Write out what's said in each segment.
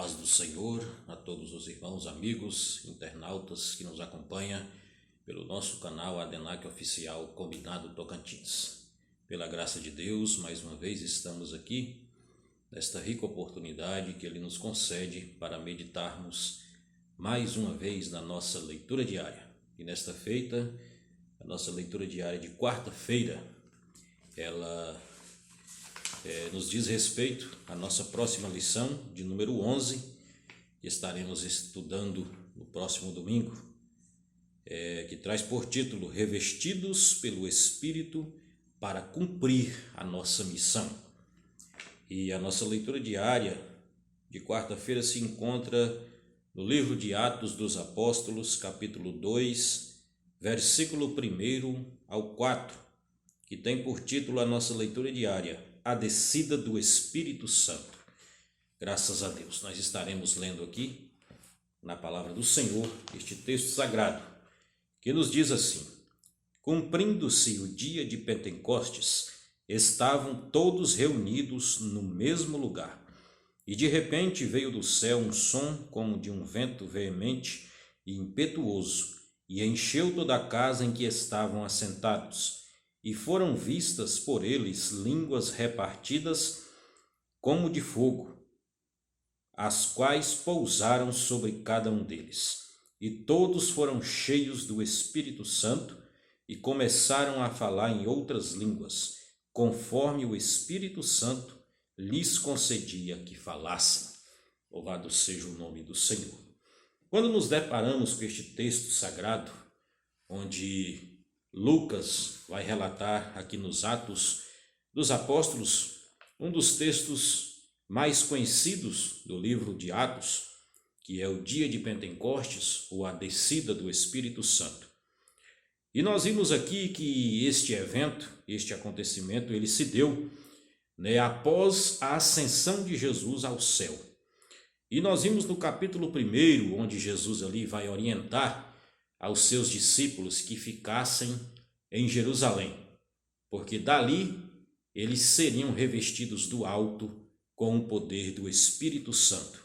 paz do Senhor a todos os irmãos, amigos, internautas que nos acompanham pelo nosso canal Adenac Oficial Combinado Tocantins. Pela graça de Deus, mais uma vez estamos aqui nesta rica oportunidade que Ele nos concede para meditarmos mais uma vez na nossa leitura diária. E nesta feita, a nossa leitura diária de quarta-feira, ela nos diz respeito à nossa próxima lição de número 11, que estaremos estudando no próximo domingo, que traz por título Revestidos pelo Espírito para cumprir a nossa missão. E a nossa leitura diária de quarta-feira se encontra no livro de Atos dos Apóstolos, capítulo 2, versículo 1 ao 4, que tem por título a nossa leitura diária, A Descida do Espírito Santo. Graças a Deus, nós estaremos lendo aqui, na palavra do Senhor, este texto sagrado, que nos diz assim: Cumprindo-se o dia de Pentecostes, estavam todos reunidos no mesmo lugar, e de repente veio do céu um som como de um vento veemente e impetuoso, e encheu toda a casa em que estavam assentados. E foram vistas por eles línguas repartidas como de fogo, as quais pousaram sobre cada um deles. E todos foram cheios do Espírito Santo e começaram a falar em outras línguas, conforme o Espírito Santo lhes concedia que falassem. Louvado seja o nome do Senhor. Quando nos deparamos com este texto sagrado, onde Lucas vai relatar aqui nos Atos dos Apóstolos, um dos textos mais conhecidos do livro de Atos, que é o dia de Pentecostes, ou a descida do Espírito Santo. E nós vimos aqui que este evento, este acontecimento, ele se deu após a ascensão de Jesus ao céu. E nós vimos no capítulo 1, onde Jesus ali vai orientar aos seus discípulos que ficassem em Jerusalém, porque dali eles seriam revestidos do alto com o poder do Espírito Santo.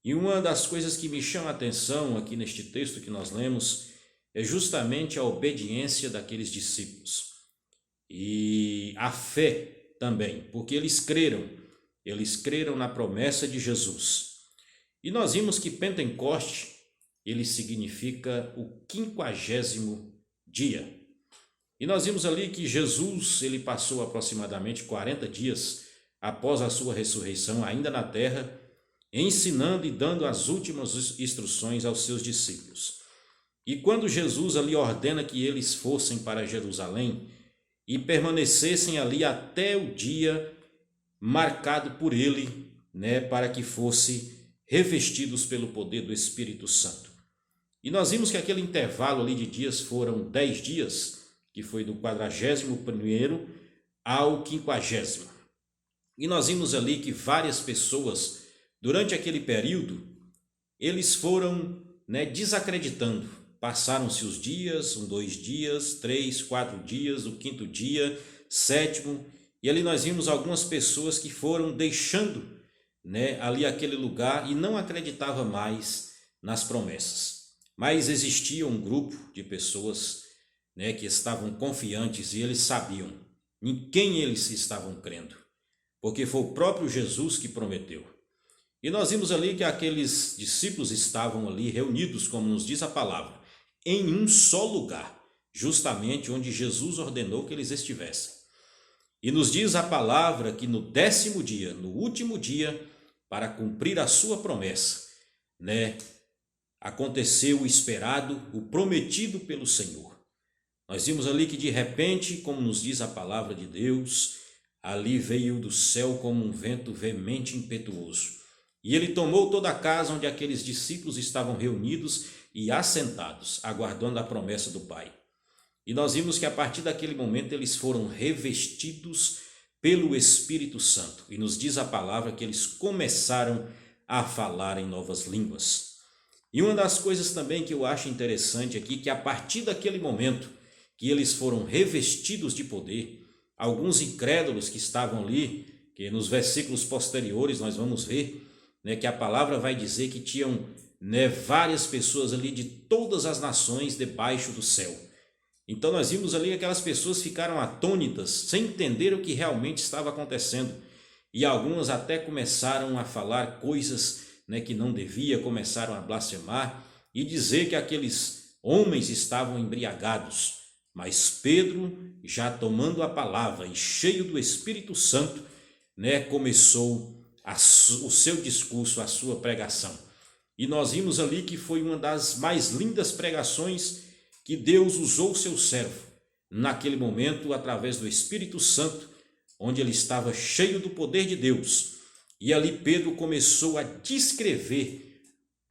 E uma das coisas que me chama a atenção aqui neste texto que nós lemos é justamente a obediência daqueles discípulos e a fé também, porque eles creram na promessa de Jesus. E nós vimos que Pentecoste, ele significa o 50º dia. E nós vimos ali que Jesus, ele passou aproximadamente 40 dias após a sua ressurreição, ainda na terra, ensinando e dando as últimas instruções aos seus discípulos. E quando Jesus ali ordena que eles fossem para Jerusalém e permanecessem ali até o dia marcado por ele, para que fossem revestidos pelo poder do Espírito Santo. E nós vimos que aquele intervalo ali de dias foram 10 dias, que foi do 41º ao 50º. E nós vimos ali que várias pessoas, durante aquele período, eles foram desacreditando. Passaram-se os dias, 2 dias, 3, 4 dias, o 5º dia, 7º, e ali nós vimos algumas pessoas que foram deixando ali aquele lugar e não acreditavam mais nas promessas. Mas existia um grupo de pessoas que estavam confiantes e eles sabiam em quem eles estavam crendo, porque foi o próprio Jesus que prometeu. E nós vimos ali que aqueles discípulos estavam ali reunidos, como nos diz a palavra, em um só lugar, justamente onde Jesus ordenou que eles estivessem. E nos diz a palavra que no 10º dia, no último dia, para cumprir a sua promessa, aconteceu o esperado, o prometido pelo Senhor. Nós vimos ali que de repente, como nos diz a palavra de Deus, ali veio do céu como um vento veemente e impetuoso. E ele tomou toda a casa onde aqueles discípulos estavam reunidos e assentados, aguardando a promessa do Pai. E nós vimos que a partir daquele momento eles foram revestidos pelo Espírito Santo. E nos diz a palavra que eles começaram a falar em novas línguas. E uma das coisas também que eu acho interessante aqui, que a partir daquele momento que eles foram revestidos de poder, alguns incrédulos que estavam ali, que nos versículos posteriores nós vamos ver, né, que a palavra vai dizer que tinham, né, várias pessoas ali de todas as nações debaixo do céu. Então nós vimos ali que aquelas pessoas ficaram atônitas, sem entender o que realmente estava acontecendo. E algumas até começaram a falar coisas, né, que não devia, começaram a blasfemar e dizer que aqueles homens estavam embriagados. Mas Pedro, já tomando a palavra e cheio do Espírito Santo, né, começou o seu discurso, a sua pregação. E nós vimos ali que foi uma das mais lindas pregações que Deus usou o seu servo naquele momento, através do Espírito Santo, onde ele estava cheio do poder de Deus. E ali Pedro começou a descrever,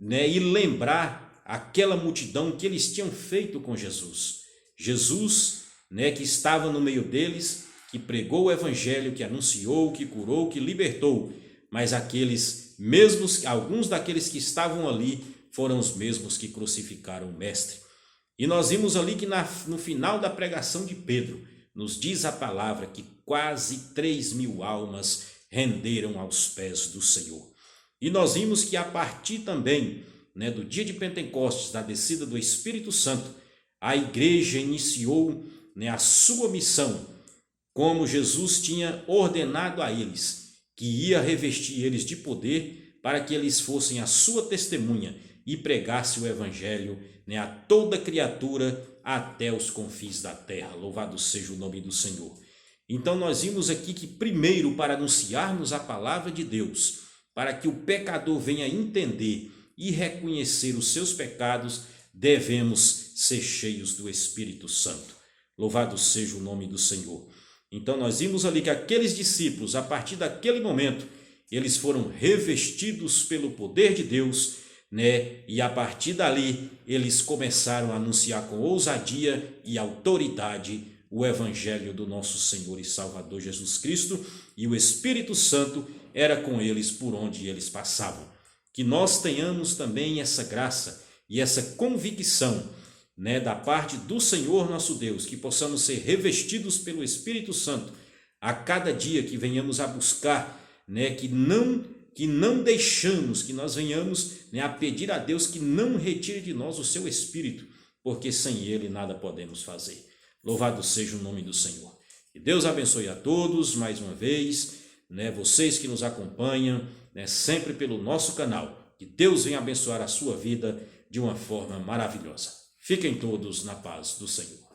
né, e lembrar aquela multidão que eles tinham feito com Jesus. Jesus, né, que estava no meio deles, que pregou o evangelho, que anunciou, que curou, que libertou. Mas aqueles mesmos, alguns daqueles que estavam ali, foram os mesmos que crucificaram o mestre. E nós vimos ali que no final da pregação de Pedro, nos diz a palavra que quase 3.000 almas renderam aos pés do Senhor. E nós vimos que a partir também, né, do dia de Pentecostes, da descida do Espírito Santo, a igreja iniciou, né, a sua missão, como Jesus tinha ordenado a eles, que ia revestir eles de poder para que eles fossem a sua testemunha e pregassem o evangelho, né, a toda criatura até os confins da terra. Louvado seja o nome do Senhor. Então nós vimos aqui que primeiro, para anunciarmos a palavra de Deus, para que o pecador venha entender e reconhecer os seus pecados, devemos ser cheios do Espírito Santo. Louvado seja o nome do Senhor. Então nós vimos ali que aqueles discípulos, a partir daquele momento, eles foram revestidos pelo poder de Deus, né? E a partir dali eles começaram a anunciar com ousadia e autoridade o evangelho do nosso Senhor e Salvador Jesus Cristo, e o Espírito Santo era com eles por onde eles passavam. Que nós tenhamos também essa graça e essa convicção, né, da parte do Senhor nosso Deus, que possamos ser revestidos pelo Espírito Santo a cada dia que venhamos a buscar, né, que não deixamos, que nós venhamos, né, a pedir a Deus que não retire de nós o seu Espírito, porque sem ele nada podemos fazer. Louvado seja o nome do Senhor. Que Deus abençoe a todos mais uma vez, né, vocês que nos acompanham, né, sempre pelo nosso canal. Que Deus venha abençoar a sua vida de uma forma maravilhosa. Fiquem todos na paz do Senhor.